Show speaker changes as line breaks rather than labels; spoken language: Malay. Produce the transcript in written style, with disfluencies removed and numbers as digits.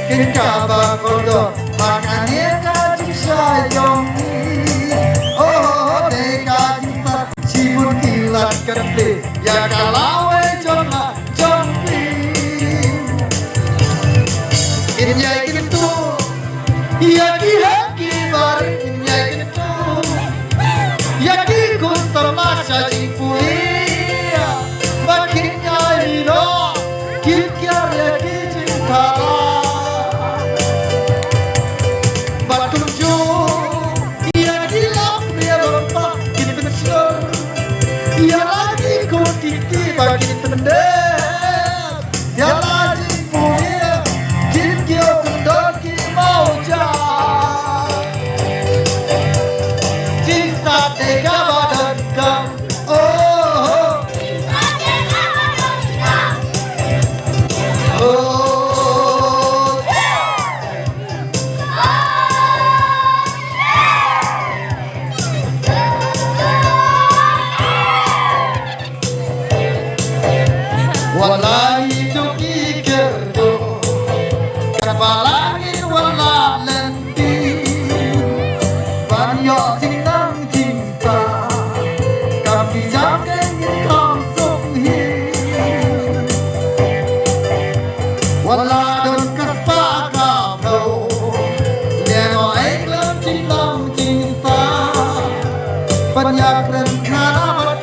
Kita bakodo makanya kaji sayongi. Oh deka kita sibuk kilat kete ya kalau jona jompi. Inya gitu ya ki bari inya gitu ya ki kunta masa jipulia makinnya ino kikya ya ki cinta. Ya lagi ku titi bagi tendem ya lagi punya kikyo kendoki mau jah cinta tega badan kau oh cinta tega badan kau oh wallahi tuki kerdo kapalangin wala lenti banyak tinang cinta kami jangan kau sunghi wala don kapakabo leno eklam tinang cinta banyak rencana